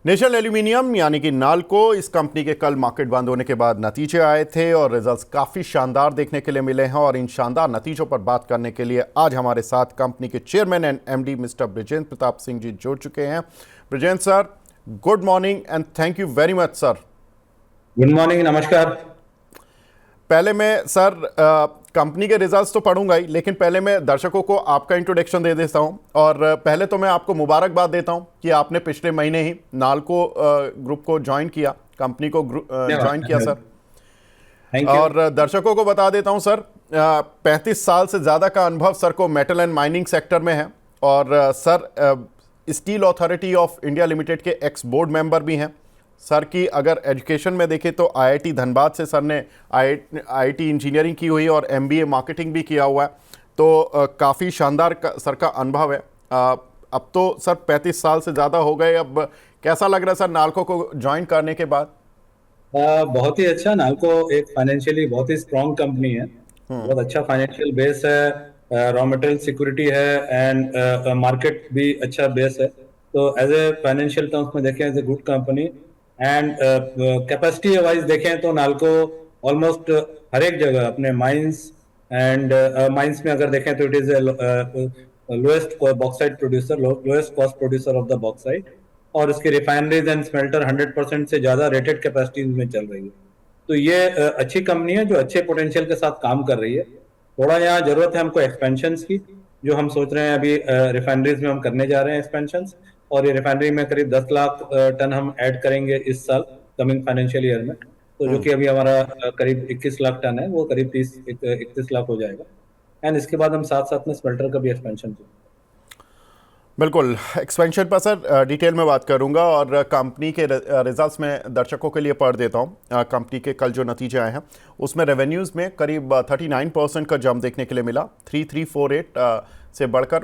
National aluminium यानी कि नाल्को, इस कंपनी के कल मार्केट बंद होने के बाद नतीजे आए थे और रिजल्ट्स काफ़ी शानदार देखने के लिए मिले हैं। और इन शानदार नतीजों पर बात करने के लिए आज हमारे साथ कंपनी के chairman and MD mister Brijendra Pratap Singh ji जुड़ चुके हैं। Brijendra sir, good morning and thank you very much sir. Good morning, नमस्कार। पहले मैं सर कंपनी के रिजल्ट्स तो पढ़ूंगा ही, लेकिन पहले मैं दर्शकों को आपका इंट्रोडक्शन दे देता हूं। और पहले तो मैं आपको मुबारकबाद देता हूं कि आपने पिछले महीने ही नाल्को ग्रुप को ज्वाइन किया, कंपनी को ज्वाइन किया सर। Thank you. और दर्शकों को बता देता हूं सर, 35 साल से ज़्यादा का अनुभव सर को मेटल एंड माइनिंग सेक्टर में है। और sir steel authority of India limited के एक्स बोर्ड मेंबर भी हैं। सर की अगर एजुकेशन में देखें तो आईआईटी धनबाद से सर ने आईआईटी इंजीनियरिंग की हुई और एमबीए मार्केटिंग भी किया हुआ है। तो काफ़ी शानदार सर का अनुभव है। अब तो सर 35 साल से ज़्यादा हो गए, अब कैसा लग रहा है सर नाल्को को ज्वाइन करने के बाद? बहुत ही अच्छा। नाल्को एक फाइनेंशियली बहुत ही स्ट्रॉन्ग कंपनी है। बहुत अच्छा फाइनेंशियल बेस है, रॉ मटेरियल सिक्योरिटी है एंड मार्केट भी अच्छा बेस है। तो एज ए फाइनेंशियल टर्म्स में देखें, as a good company and capacity wise देखें तो नाल्को ऑलमोस्ट हर एक जगह अपने माइंस एंड माइंस में अगर देखें तो it is lowest bauxite producer, lowest cost producer of the bauxite. और इसके रिफाइनरीज एंड स्मेल्टर 100% से ज्यादा रेटेड कैपेसिटीज में चल रही है। तो ये अच्छी कंपनी है जो अच्छे पोटेंशियल के साथ काम कर रही है। थोड़ा यहाँ जरूरत है हमको एक्सपेंशन की, जो हम सोच रहे हैं अभी रिफाइनरीज में हम करने जा रहे हैं एक्सपेंशन। और ये रिफाइनरी में करीब 10 लाख टन हम ऐड करेंगे इस साल, कमिंग फाइनेंशियल ईयर में। तो जो कि अभी हमारा करीब 21 लाख टन है, वो करीब 31 लाख हो जाएगा। एंड इसके बाद हम साथ साथ में स्मेल्टर का भी एक्सपेंशन करेंगे। बिल्कुल, एक्सपेंशन पर सर डिटेल में बात करूंगा। और कंपनी के रिजल्ट्स में दर्शकों के लिए पढ़ देता हूं। कंपनी के कल जो नतीजे आए हैं उसमें रेवेन्यूज़ में करीब 39% का जंप देखने के लिए मिला। 3348 से बढ़कर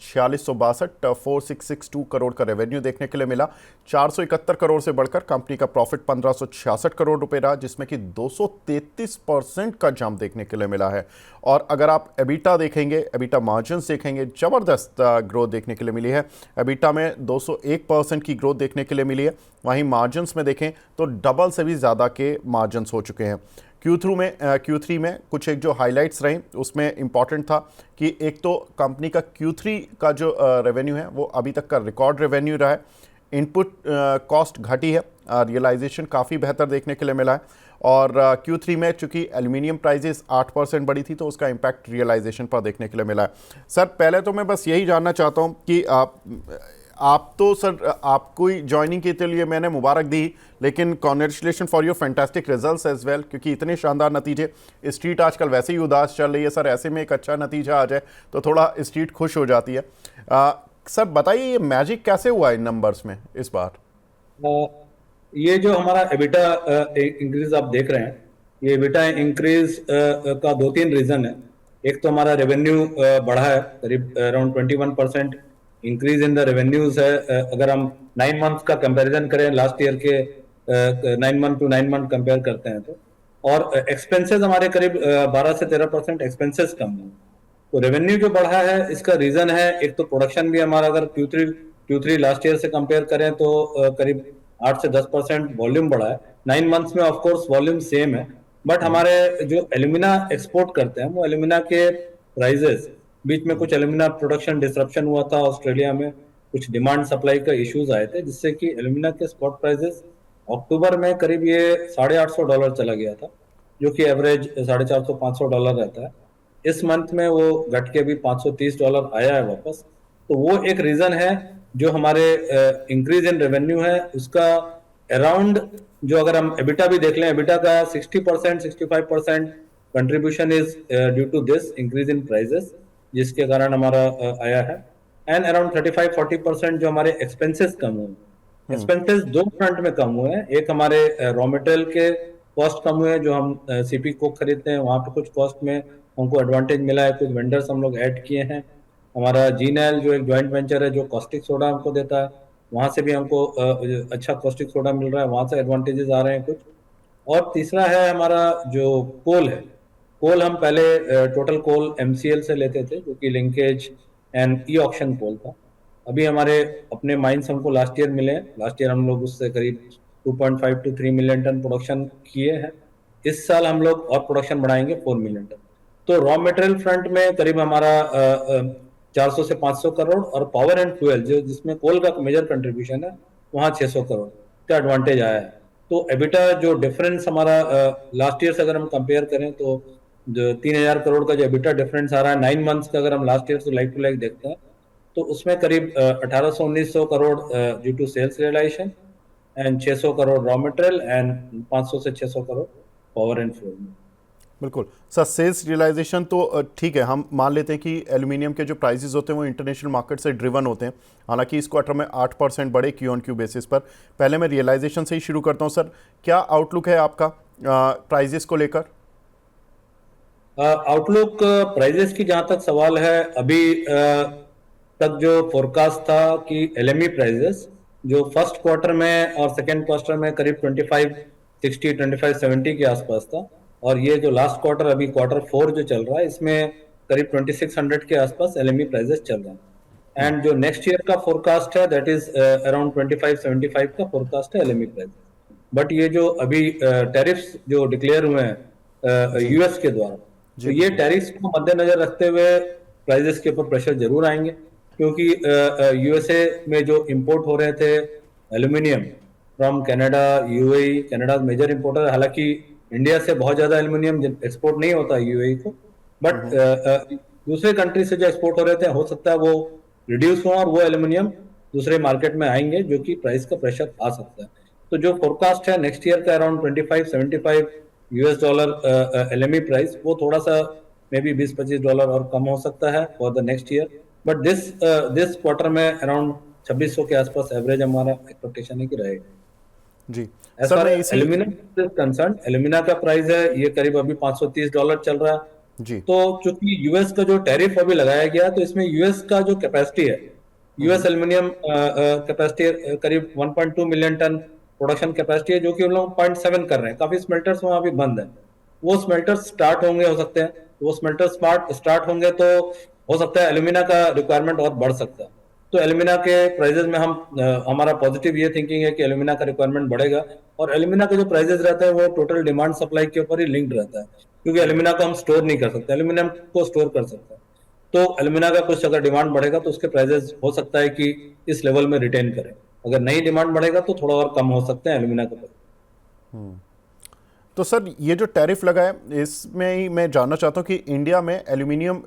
4662 4662 करोड़ का रेवेन्यू देखने के लिए मिला। 471 करोड़ से बढ़कर कंपनी का प्रॉफिट 1566 करोड़ रुपए रहा, जिसमें कि 233% का जंप देखने के लिए मिला है। और अगर आप एबिटा देखेंगे, एबिटा मार्जिन्स देखेंगे, ज़बरदस्त ग्रोथ देखने के लिए मिली है। एबिटा में 201% की ग्रोथ देखने के लिए मिली है। वहीं मार्जिन्स में देखें तो डबल से भी ज़्यादा के मार्जिन्स हो चुके हैं। Q3 में कुछ एक जो हाइलाइट्स रहीं उसमें इंपॉर्टेंट था कि एक तो कंपनी का Q3 का जो रेवेन्यू है वो अभी तक का रिकॉर्ड रेवेन्यू रहा है। इनपुट कॉस्ट घटी है, रियलाइजेशन काफ़ी बेहतर देखने के लिए मिला है। और Q3 में चूंकि एल्यूमिनियम प्राइजेस 8% बढ़ी थी तो उसका इम्पैक्ट रियलाइजेशन पर देखने के लिए मिला है। सर पहले तो मैं बस यही जानना चाहता हूँ कि आप तो सर आपको ही ज्वाइनिंग के लिए मैंने मुबारक दी, लेकिन congratulation for your fantastic results as well, क्योंकि इतने शानदार नतीजे। स्ट्रीट आजकल वैसे ही उदास चल रही है सर, ऐसे में एक अच्छा नतीजा आ जाए तो थोड़ा स्ट्रीट खुश हो जाती है। सर बताइए ये मैजिक कैसे हुआ इन नंबर्स में इस बार? ये जो हमारा एबिटा इंक्रीज आप देख रहे हैं, ये एबिटा इंक्रीज का दो तीन रीजन है। एक तो हमारा रेवेन्यू बढ़ा है, करीब around 21% increase in the revenues है। अगर हम 9 मंथ का कंपैरिजन करें, लास्ट ईयर के 9 मंथ टू 9 मंथ कंपेयर करते हैं तो। और एक्सपेंसेस हमारे करीब 12 से 13% एक्सपेंसेस कम है। तो रेवेन्यू जो बढ़ा है इसका रीजन है, एक तो प्रोडक्शन भी हमारा अगर Q3 लास्ट ईयर से कंपेयर करें तो करीब 8 से 10% वॉल्यूम बढ़ा है। 9 मंथ्स में ऑफ कोर्स वॉल्यूम सेम है, बट हमारे जो एल्यूमिना एक्सपोर्ट करते हैं वो एल्यूमिना के प्राइजेस, बीच में कुछ एल्यूमिना प्रोडक्शन डिसरप्शन हुआ था ऑस्ट्रेलिया में, कुछ डिमांड सप्लाई का इश्यूज आए थे जिससे कि एल्यूमिना के स्पॉट प्राइजेस अक्टूबर में करीब ये $850 चला गया था, जो कि एवरेज $450-500 रहता है। इस मंथ में वो घट के भी $530 आया है वापस। तो वो एक रीजन है जो हमारे इंक्रीज इन रेवेन्यू है उसका अराउंड। जो अगर हम एबिटा भी देख लें, एबिटा का 60% 65% contribution is due to this increase in prices, जिसके कारण हमारा आया है। एंड अराउंड 35-40% जो हमारे एक्सपेंसेस कम हुए। एक्सपेंसेस दो फ्रंट में कम हुए हैं। एक हमारे रॉ मटेरियल के कॉस्ट कम हुए हैं, जो हम सीपी कोक खरीदते हैं वहां पे कुछ कॉस्ट में हमको एडवांटेज मिला है। कुछ वेंडर्स हम लोग ऐड किए हैं। हमारा जीनएल जो एक जॉइंट वेंचर है जो कॉस्टिक सोडा हमको देता है, वहां से भी हमको अच्छा कॉस्टिक सोडा मिल रहा है, वहां से एडवांटेजेस आ रहे हैं कुछ। और तीसरा है हमारा जो कोल है। कोल हम पहले टोटल कोल MCL से लेते थे, जो कि लिंकेज एंड ई ऑक्शन कोल था। अभी हमारे अपने माइंस हमको लास्ट ईयर मिले हैं। लास्ट ईयर हम लोग उससे करीब 2.5 to 3 मिलियन टन प्रोडक्शन किए हैं। इस साल हम लोग और प्रोडक्शन बढ़ाएंगे 4 मिलियन टन। तो रॉ मटेरियल फ्रंट में करीब हमारा 400 से 500 करोड़, और पावर एंड फ्यूल जो जिसमें कोल का मेजर कंट्रीब्यूशन है वहाँ 600 करोड़ का एडवांटेज आया है। तो एबिटा जो डिफरेंस हमारा लास्ट ईयर से अगर हम कंपेयर करें तो जो 3,000 करोड़ का जो एबिटा डिफरेंस आ रहा है 9 मंथ्स का, अगर हम लास्ट ईयर से लाइक टू लाइक देखते हैं तो उसमें करीब 1800-1900 crore due to sales realisation, and 600 crore raw material, and 500 से 600 करोड़ पावर एंड फ्यूल में। बिल्कुल सर, सेल्स रियलाइजेशन तो ठीक है, हम मान लेते हैं कि एल्यूमिनियम के जो प्राइसेस होते हैं वो इंटरनेशनल मार्केट से ड्रिवन होते हैं। हालांकि इस क्वार्टर में 8% बढ़े क्यू ऑन क्यू बेसिस पर। पहले मैं रियलाइजेशन से ही शुरू करता हूं सर, क्या आउटलुक है आपका प्राइजेस को लेकर? आउटलुक प्राइजेस की जहां तक सवाल है, अभी तक जो फोरकास्ट था कि एलएमई प्राइजेस जो फर्स्ट क्वार्टर में और सेकेंड क्वार्टर में करीब 2560 2570 के आसपास था, और ये जो लास्ट क्वार्टर अभी क्वार्टर 4 जो चल रहा है इसमें करीब 2600 के आसपास एलएमई प्राइजेस चल रहे हैं। एंड जो नेक्स्ट ईयर का फोरकास्ट है दैट इज अराउंड 2575 का फोरकास्ट है एलएमई प्राइस। बट ये जो अभी टैरिफ्स जो डिक्लेयर हुए हैं जी यूएस के द्वारा, जी तो ये बिल्कुल। टैरिफ्स को मद्देनजर रखते हुए प्राइजेस के ऊपर प्रेशर जरूर आएंगे, क्योंकि यूएसए में जो इंपोर्ट हो रहे थे aluminium from Canada, UAE, Canada major importer, हालांकि इंडिया से बहुत ज्यादा एल्यूमिनियम एक्सपोर्ट नहीं होता यूएई को, बट दूसरे कंट्री से जो एक्सपोर्ट हो रहे थे हो सकता है वो रिड्यूस हो और वो एल्यूमिनियम दूसरे मार्केट में आएंगे, जो कि प्राइस का प्रेशर आ सकता है। तो जो फोरकास्ट है नेक्स्ट ईयर का around 2575 US dollar LME price, वो थोड़ा सा मे बी $20-25 और कम हो सकता है for the next year. But this quarter में अराउंड 2600 के आसपास एवरेज हमारा एक्सपेक्टेशन है कि रहेगा। जी एज सर, फार मैं एज इसी एल्यूमिनियम कंसर्न, एल्यूमिना का प्राइस है ये करीब अभी $530 चल रहा है। जी तो चूंकि यूएस का जो टैरिफ अभी लगाया गया तो इसमें यूएस का जो कैपेसिटी है, यूएस एल्यूमिनियम कैपेसिटी करीब 1.2 मिलियन टन प्रोडक्शन कैपेसिटी है, जो कि हम लोग 0.7 कर रहे हैं। काफी स्मेल्टर्स वहां अभी बंद है। वो स्मेल्टर्स स्टार्ट होंगे, हो सकते हैं वो स्मेल्टर स्टार्ट होंगे तो हो सकता है एल्यूमिना का रिक्वायरमेंट और बढ़ सकता है। तो एल्यूमिना के प्राइजेस में हम हमारा पॉजिटिव ये थिंकिंग है कि एल्यूमिना का रिक्वायरमेंट बढ़ेगा, और एल्यूमिना का जो प्राइजेस रहता है वो टोटल डिमांड सप्लाई के ऊपर ही लिंक्ड रहता है, क्योंकि एल्यूमिना को हम स्टोर नहीं कर सकते, एल्यूमिनियम को स्टोर कर सकते हैं। तो एल्यूमिना का कुछ अगर डिमांड बढ़ेगा तो उसके प्राइजेस हो सकता है कि इस लेवल में रिटेन करें, अगर नहीं डिमांड बढ़ेगा तो थोड़ा और कम हो सकते हैं एल्यूमिना के प्राइस। तो सर, ये जो टैरिफ लगा है इसमें ही मैं जानना चाहता हूँ कि इंडिया में एल्यूमिनियम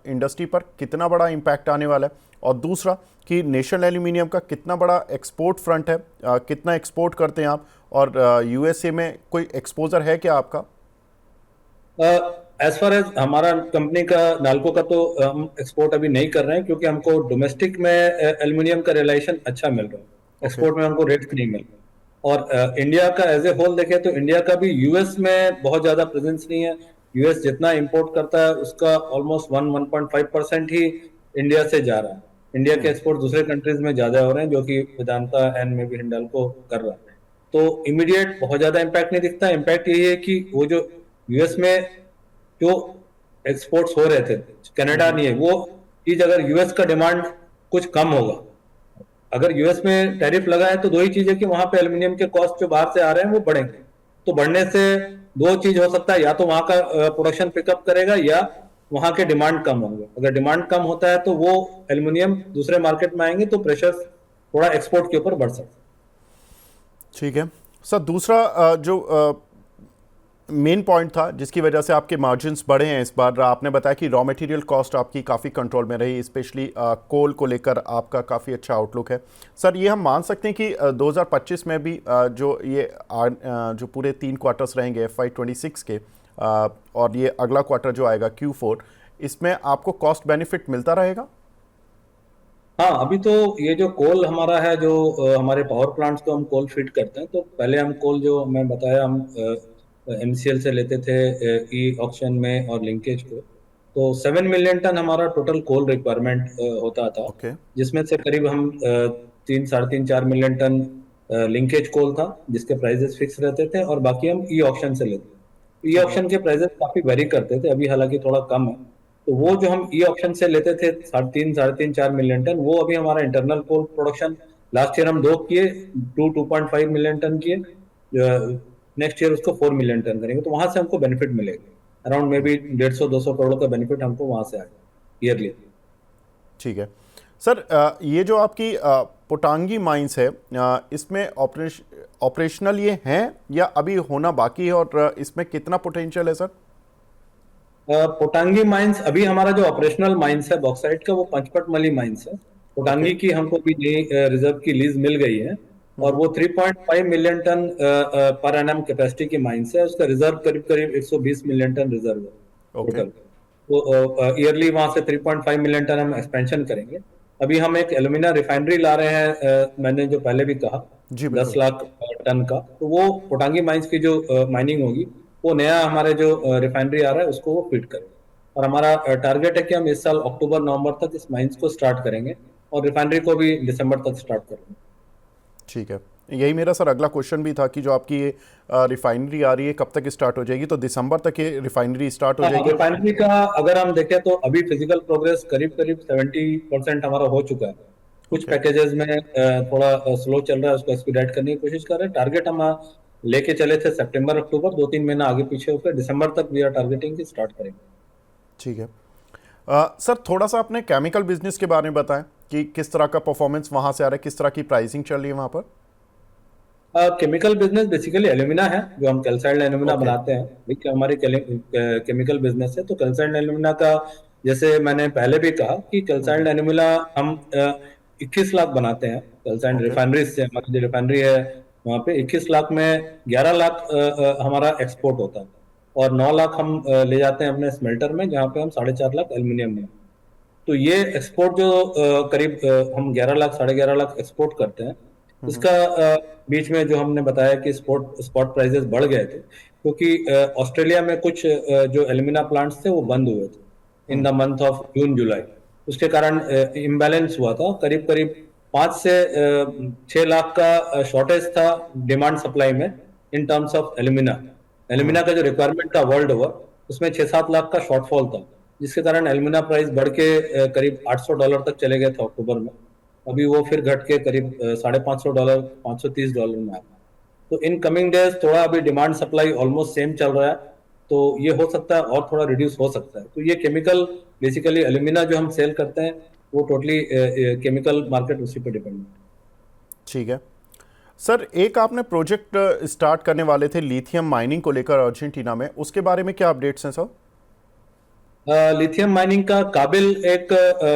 इंडस्ट्री पर कितना बड़ा इम्पैक्ट आने वाला है, और दूसरा कि नेशनल एल्यूमिनियम का कितना बड़ा एक्सपोर्ट फ्रंट है, कितना एक्सपोर्ट करते हैं आप, और यूएसए में कोई एक्सपोजर है क्या आपका? एज फार एज हमारा कंपनी का नाल्को का तो हम एक्सपोर्ट अभी नहीं कर रहे हैं, क्योंकि हमको डोमेस्टिक में एल्यूमिनियम का रिलाइजेशन अच्छा मिल रहा है, ओके। एक्सपोर्ट में हमको रेट नहीं मिल रहा। और इंडिया का एज ए होल देखें तो इंडिया का भी यूएस में बहुत ज्यादा प्रेजेंस नहीं है। यूएस जितना इंपोर्ट करता है उसका ऑलमोस्ट 1-1.5% ही इंडिया से जा रहा है। इंडिया के एक्सपोर्ट दूसरे कंट्रीज में ज्यादा हो रहे हैं, जो कि Vedanta and may be Hindalco कर रहा है। तो इमीडिएट बहुत ज्यादा इम्पैक्ट नहीं दिखता। इम्पैक्ट यही है कि वो जो यूएस में जो एक्सपोर्ट्स हो रहे थे, कनाडा नहीं है वो चीज, अगर यूएस का डिमांड कुछ कम होगा, अगर यूएस में टैरिफ लगा है तो दो ही चीज है कि वहां पे एल्यूमिनियम के कॉस्ट जो बाहर से आ रहे हैं वो बढ़ेंगे। तो बढ़ने से दो चीज हो सकता है, या तो वहां का प्रोडक्शन पिकअप करेगा या वहां के डिमांड कम होंगे। अगर डिमांड कम होता है तो वो एल्यूमिनियम दूसरे मार्केट में आएंगे तो प्रेशर थोड़ा एक्सपोर्ट के ऊपर बढ़ सकता है। ठीक है सर, दूसरा जो मेन पॉइंट था जिसकी वजह से आपके मार्जिन्स बढ़े हैं इस बार, आपने बताया कि रॉ मटेरियल कॉस्ट आपकी काफ़ी कंट्रोल में रही, स्पेशली कोल को लेकर आपका काफ़ी अच्छा आउटलुक है। सर, ये हम मान सकते हैं कि 2025 में भी जो ये जो पूरे 3 क्वार्टर्स रहेंगे FY26 के, और ये अगला क्वार्टर जो आएगा Q4, इसमें आपको कॉस्ट बेनिफिट मिलता रहेगा? हाँ, अभी तो ये जो कोल हमारा है, जो हमारे पावर प्लांट्स को हम कोल फीड करते हैं, तो पहले हम कोल जो मैं बताया हम एमसीएल से लेते थे ई ऑक्शन में और लिंकेज को। तो 7 मिलियन टन हमारा टोटल कोल रिक्वायरमेंट होता था, ओके। जिसमें से करीब हम 3-3.5 मिलियन टन लिंकेज कोल था जिसके प्राइजेस फिक्स रहते थे, और बाकी हम ई ऑक्शन से लेते थे। ई ठीक है। ऑक्शन के प्राइजेस काफी वेरी करते थे, अभी हालांकि थोड़ा कम है। तो वो जो हम ई ऑप्शन से लेते थे 3.5 4 मिलियन टन, वो अभी हमारा internal coal production last year हम 2 किए, 2.5 मिलियन टन किए। नेक्स्ट ईयर उसको 4 मिलियन टन करेंगे, तो वहां से हमको बेनिफिट मिलेगा अराउंड मे बी 150-200 करोड़ का बेनिफिट हमको वहां से आएगा ईयरली। ठीक है सर। ये जो आपकी पोटांगी माइंस है, इसमें ऑपरेशनल ये हैं या अभी होना बाकी है, और इसमें कितना पोटेंशियल है सर? पोटांगी माइंस अभी हमारा जो ऑपरेशनल माइंस है बॉक्साइट का, वो पंचपटमली माइंस है। ओके। पोटांगी की हमको भी नई रिजर्व की लीज मिल गई है, और वो 3.5 million tonne per annum capacity की माइंस है। उसका रिजर्व करीब करीब 120 मिलियन टन रिजर्व है ओके। टोटल। तो ईयरली वहां से 3.5 मिलियन टन हम एक्सपेंशन करेंगे। अभी हम एक एल्यूमिना रिफाइनरी ला रहे हैं, मैंने जो पहले भी कहा, जी 10 बिल्कुल। लाख टन का। तो वो पोटांगी माइंस की जो माइनिंग होगी, वो नया हमारे जो रिफाइनरी आ रहा है उसको वो फिट करें। और हमारा टारगेट है कि हम इस साल अक्टूबर नवंबर तक इस माइंस को स्टार्ट करेंगे, और रिफाइनरी को भी दिसंबर तक स्टार्ट करेंगे। ठीक है, यही मेरा सर अगला क्वेश्चन भी था कि जो आपकी ये रिफाइनरी आ रही है कब तक स्टार्ट हो जाएगी? तो दिसंबर तक ये रिफाइनरी स्टार्ट हो हाँ, जाएगी। रिफाइनरी का अगर हम देखें तो अभी फिजिकल प्रोग्रेस करीब करीब 70% हमारा हो चुका है। कुछ ओके। पैकेजेस में थोड़ा स्लो चल रहा है, उसको एक्सपीडाइट करने की कोशिश कर रहे हैं। टारगेट हम लेके चले थे सितंबर अक्टूबर, 2-3 महीना आगे पीछे होकर दिसंबर तक वी आर टारगेटिंग की स्टार्ट करेंगे। ठीक है। सर थोड़ा सा अपने केमिकल बिजनेस के बारे में बताएं कि किस तरह का परफॉर्मेंस वहां से आ रहा है, किस तरह की प्राइसिंग चल रही है वहां पर? केमिकल बिजनेस बेसिकली एल्यूमिना है, जो हम कैल्साइल्ड एल्यूमिना ओके। बनाते हैं। ठीक है, हमारी केमिकल बिजनेस है। तो कैल्साइल्ड एल्यूमिना का, जैसे मैंने पहले भी कहा कि कैल्साइल्ड एल्यूमिना हम 21 लाख बनाते हैं कैल्साइल्ड ओके। रिफाइनरी से। हमारी जो रिफाइनरी है वहाँ पे 21 लाख में 11 लाख हमारा एक्सपोर्ट होता है, और 9 लाख हम ले जाते हैं अपने स्मेल्टर में, जहाँ पे हम 4.5 लाख एल्यूमिनियम में। तो ये एक्सपोर्ट जो करीब हम 11 लाख 11.5 लाख एक्सपोर्ट करते हैं, इसका बीच में जो हमने बताया कि स्पॉट स्पॉट प्राइसेस बढ़ गए थे, क्योंकि ऑस्ट्रेलिया में कुछ जो एल्यूमिना प्लांट्स थे वो बंद हुए थे in the month of June July. उसके कारण इम्बैलेंस हुआ था, करीब करीब 5 से 6 लाख का शॉर्टेज था डिमांड सप्लाई में in terms of alumina. Alumina का जो रिक्वायरमेंट था वर्ल्ड ओवर, उसमें 6-7 लाख का शॉर्टफॉल था, जिसके कारण एल्यूमिना प्राइस बढ़ के करीब $800 तक चले गए थे अक्टूबर में। अभी वो फिर घट के करीब $550, $530 में आया। तो इन कमिंग डेज थोड़ा अभी डिमांड सप्लाई ऑलमोस्ट सेम चल रहा है, तो ये हो सकता है और थोड़ा रिड्यूस हो सकता है। तो ये केमिकल बेसिकली एल्यूमिना जो हम सेल करते हैं, वो टोटली केमिकल मार्केट उसी पे डिपेंड है। ठीक है सर। एक आपने प्रोजेक्ट स्टार्ट करने वाले थे लिथियम माइनिंग को लेकर अर्जेंटीना में, उसके बारे में क्या अपडेट्स हैं सर? लिथियम माइनिंग का काबिल एक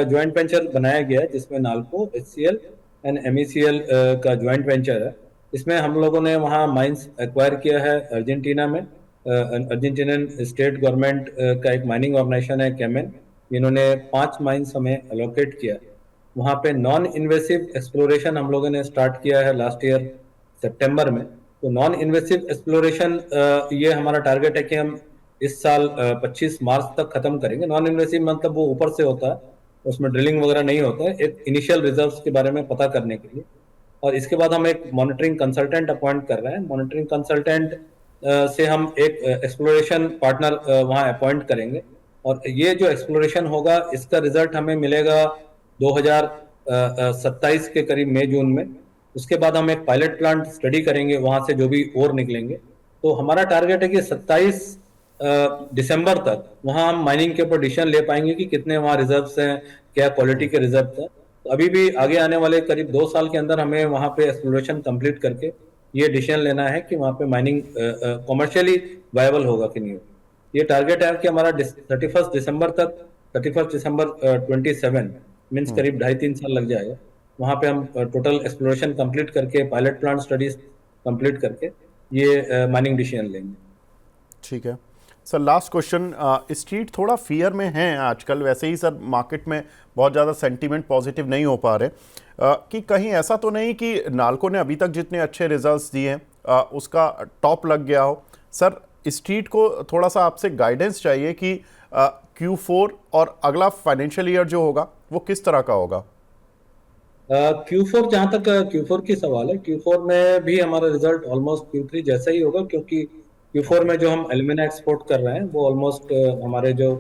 ज्वाइंट वेंचर बनाया गया है, जिसमें नाल्को, एचसीएल एंड एमईसीएल का ज्वाइंट वेंचर है। इसमें हम लोगों ने वहाँ माइंस एक्वायर किया है अर्जेंटीना में। अर्जेंटीनियन स्टेट गवर्नमेंट का एक माइनिंग ऑर्गेनाइजेशन है केमेन, जिन्होंने 5 माइंस हमें अलोकेट किया। वहाँ पे नॉन इन्वेसिव एक्सप्लोरेशन हम लोगों ने स्टार्ट किया है लास्ट ईयर सितंबर में। तो नॉन इन्वेसिव एक्सप्लोरेशन, ये हमारा टारगेट है कि हम इस साल 25 मार्च तक खत्म करेंगे। नॉन इन्वेसिव मतलब वो ऊपर से होता है, उसमें ड्रिलिंग वगैरह नहीं होता है, एक इनिशियल रिजर्व्स के बारे में पता करने के लिए। और इसके बाद हम एक मॉनिटरिंग कंसल्टेंट अपॉइंट कर रहे हैं। मॉनिटरिंग कंसल्टेंट से हम एक एक्सप्लोरेशन पार्टनर वहाँ अपॉइंट करेंगे, और ये जो एक्सप्लोरेशन होगा इसका रिजल्ट हमें मिलेगा 2027 के करीब मई जून में। उसके बाद हम एक पायलट प्लांट स्टडी करेंगे वहां से जो भी और निकलेंगे। तो हमारा टारगेट है कि 27 दिसंबर तक वहां हम माइनिंग के ऊपर डिसीजन ले पाएंगे कि कितने वहां रिजर्व्स हैं, क्या क्वालिटी के रिजर्व्स हैं। तो अभी भी आगे आने वाले करीब 2 साल के अंदर हमें वहां पे एक्सप्लोरेशन कंप्लीट करके ये डिसीजन लेना है कि वहां पे माइनिंग कॉमर्शियली वायबल होगा कि नहीं होगा। ये टारगेट है कि हमारा 31 दिसंबर 27 मीन्स करीब 2.5-3 साल लग जाएगा। वहां पे हम टोटल एक्सप्लोरेशन कंप्लीट करके पायलट प्लांट स्टडीज कंप्लीट करके ये माइनिंग डिसीजन लेंगे। ठीक है सर। लास्ट क्वेश्चन, स्ट्रीट थोड़ा फियर में है आजकल, वैसे ही सर मार्केट में बहुत ज़्यादा सेंटीमेंट पॉजिटिव नहीं हो पा रहे, कि कहीं ऐसा तो नहीं कि नाल्को ने अभी तक जितने अच्छे रिजल्ट्स दिए हैं उसका टॉप लग गया हो? सर स्ट्रीट को थोड़ा सा आपसे गाइडेंस चाहिए कि Q4 और अगला फाइनेंशियल ईयर जो होगा वो किस तरह का होगा? Q4, जहां तक Q4 की सवाल है, Q4 में भी हमारा रिजल्ट ऑलमोस्ट Q3 जैसा ही होगा, क्योंकि Q4 ओके। में जो हम एल्यूमिना एक्सपोर्ट कर रहे हैं वो ऑलमोस्ट हमारे जो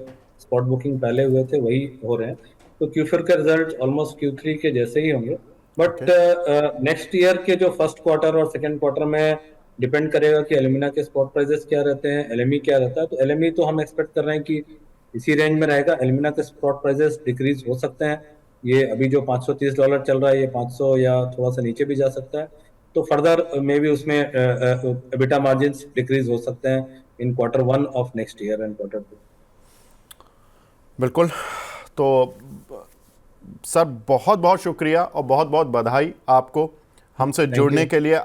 स्पॉट बुकिंग पहले हुए थे वही हो रहे हैं, तो Q4 के रिजल्ट ऑलमोस्ट Q3 के जैसे ही होंगे। But okay. नेक्स्ट ईयर के जो फर्स्ट क्वार्टर और सेकंड क्वार्टर में डिपेंड करेगा कि एल्यूमिना के स्पॉट प्राइसेस क्या रहते हैं, LME क्या रहता है। तो LME तो हम एक्सपेक्ट कर रहे हैं कि इसी रेंज में रहेगा। एल्यूमिना के स्पॉट प्राइसेस डिक्रीज हो सकते हैं, ये अभी जो $530 चल रहा है ये 500 या थोड़ा सा नीचे भी जा सकता है। तो फर्दर मे बी उसमें एबिटा मार्जिन्स डिक्रीज हो सकते हैं इन Q1 of next year and Q2। बिल्कुल। तो सर बहुत बहुत शुक्रिया और बहुत बहुत बधाई आपको हमसे थैंक जुड़ने यू। के लिए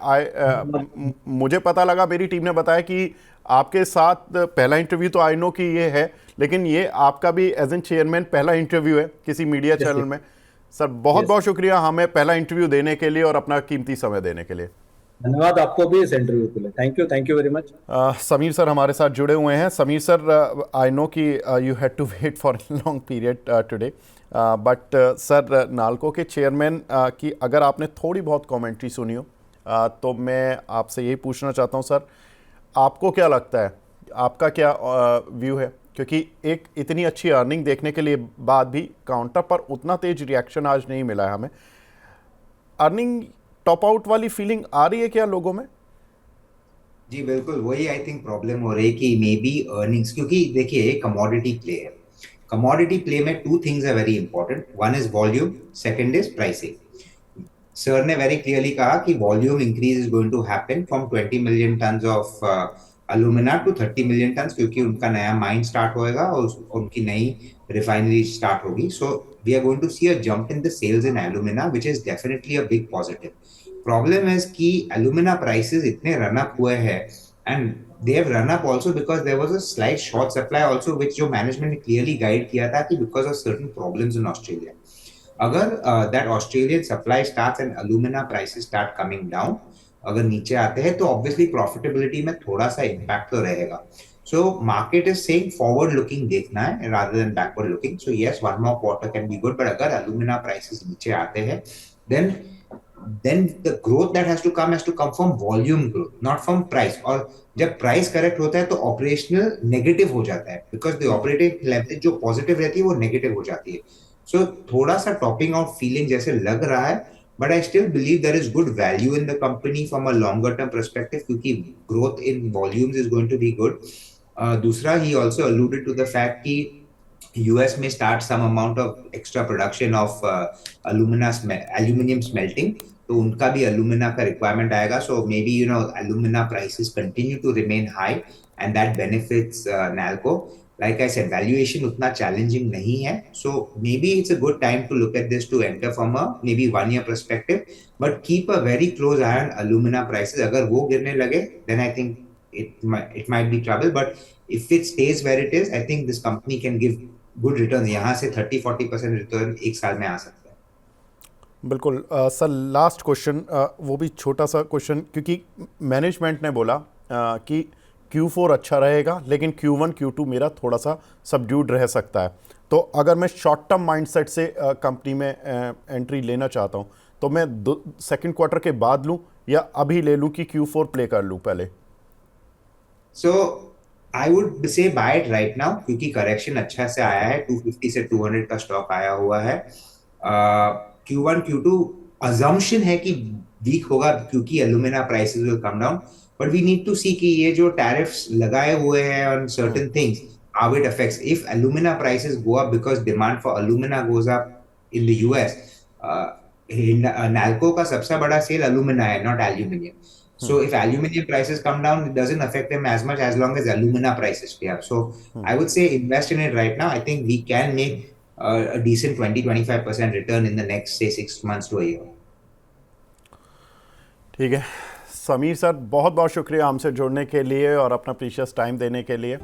मुझे पता लगा, मेरी टीम ने बताया कि आपके साथ पहला इंटरव्यू तो आई नो कि ये है, लेकिन ये आपका भी एज एन चेयरमैन पहला इंटरव्यू है किसी मीडिया यस चैनल में। सर बहुत यस, बहुत शुक्रिया हमें पहला इंटरव्यू देने के लिए और अपना कीमती समय देने के लिए। धन्यवाद आपको भी इस इंटरव्यू के लिए। Thank you very much. Sameer sir हमारे साथ जुड़े हुए हैं। समीर सर, आई नो कि you had to wait for long period today, but sir NALCO के चेयरमैन की अगर आपने थोड़ी बहुत कमेंट्री सुनी हो तो मैं आपसे यही पूछना चाहता हूं सर, आपको क्या लगता है, आपका क्या व्यू है, क्योंकि एक इतनी अच्छी अर्निंग देखने के लिए बाद भी काउंटर पर उतना तेज रिएक्शन आज नहीं मिला है हमें। अर्निंग टॉप आउट वाली फीलिंग आ रही है क्या लोगों में? जी बिल्कुल, वही आई थिंक प्रॉब्लम हो रही है कि मे बी अर्निंग्स, क्योंकि देखिए कमोडिटी प्ले है। कमोडिटी प्ले में two things are very important, one is volume, second is pricing. Sir ने वेरी क्लियरली कहा कि volume increase is going to happen from 20 million tons of alumina to 30 million tons, क्योंकि उनका नया mine start होएगा और उनकी नई रिफाइनरी स्टार्ट होगी। So we are going to see a jump in the sales in alumina which is definitely a big positive. Problem है कि अलुमिना प्राइसेस इतने रन अप हुए हैं, and they have run up also because there was a slight short supply also, which जो management ने clearly guide किया था कि because of certain problems in Australia. अगर that Australian supply starts and alumina prices start coming down, अगर नीचे आते हैं तो obviously profitability में थोड़ा सा impact तो रहेगा। So market is saying forward looking देखना है rather than backward looking. So yes, one more quarter can be good, but अगर alumina prices नीचे आते हैं then the growth that has to come from volume growth, not from price. और जब price correct होता है तो ऑपरेशनल नेगेटिव हो जाता है, बिकॉज द ऑपरेटिंग लेवरेज जो पॉजिटिव रहती है वो नेगेटिव हो जाती है। सो थोड़ा सा टॉपिंग आउट फीलिंग जैसे लग रहा है, but I still believe there is good value in the company from a longer term perspective, क्योंकि growth in volumes is going to be good. दूसरा, he also alluded to the fact कि US may start some amount of extra production of aluminum smelting, तो उनका भी alumina का requirement आएगा। So maybe alumina prices continue to remain high and that benefits Nalco. Like I said, valuation उतना challenging नहीं है, so maybe it's a good time to look at this to enter from a maybe 1 year perspective, but keep a very close eye on alumina prices. अगर वो गिरने लगे then I think it might be trouble, but if it stays where it is, I think this company can give good return. यहाँ से 30-40% return एक साल में आ सकता है। बिल्कुल। सर लास्ट क्वेश्चन, वो भी छोटा सा क्वेश्चन, क्योंकि मैनेजमेंट ने बोला कि Q4 अच्छा रहेगा लेकिन Q1 Q2 मेरा थोड़ा सा सबड्यूड रह सकता है। तो अगर मैं शॉर्ट टर्म माइंडसेट से कंपनी में एंट्री लेना चाहता हूँ तो मैं सेकंड क्वार्टर के बाद लूँ या अभी ले लूँ कि Q4 प्ले कर लूँ पहले? सो I would say buy it right now, क्योंकि करेक्शन अच्छा से आया है, 250 से 200 का स्टॉक आया हुआ है। Q1 Q2 assumption है कि वीक होगा क्योंकि alumina prices will come down, but we need to see कि ये जो tariffs लगाए हुए हैं on certain things, how it affects. If alumina prices go up because demand for alumina goes up in the US, Nalco का सबसे बड़ा cell alumina है, not aluminium. So if aluminum prices come down, it doesn't affect them as much as long as alumina prices stay up. So I would say invest in it right now. I think we can make a decent 20-25% return in the next, say, 6 months to a year. ठीक है Sameer sir, बहुत बहुत शुक्रिया हमसे जुड़ने के लिए और अपना प्रीशियस टाइम देने के लिए।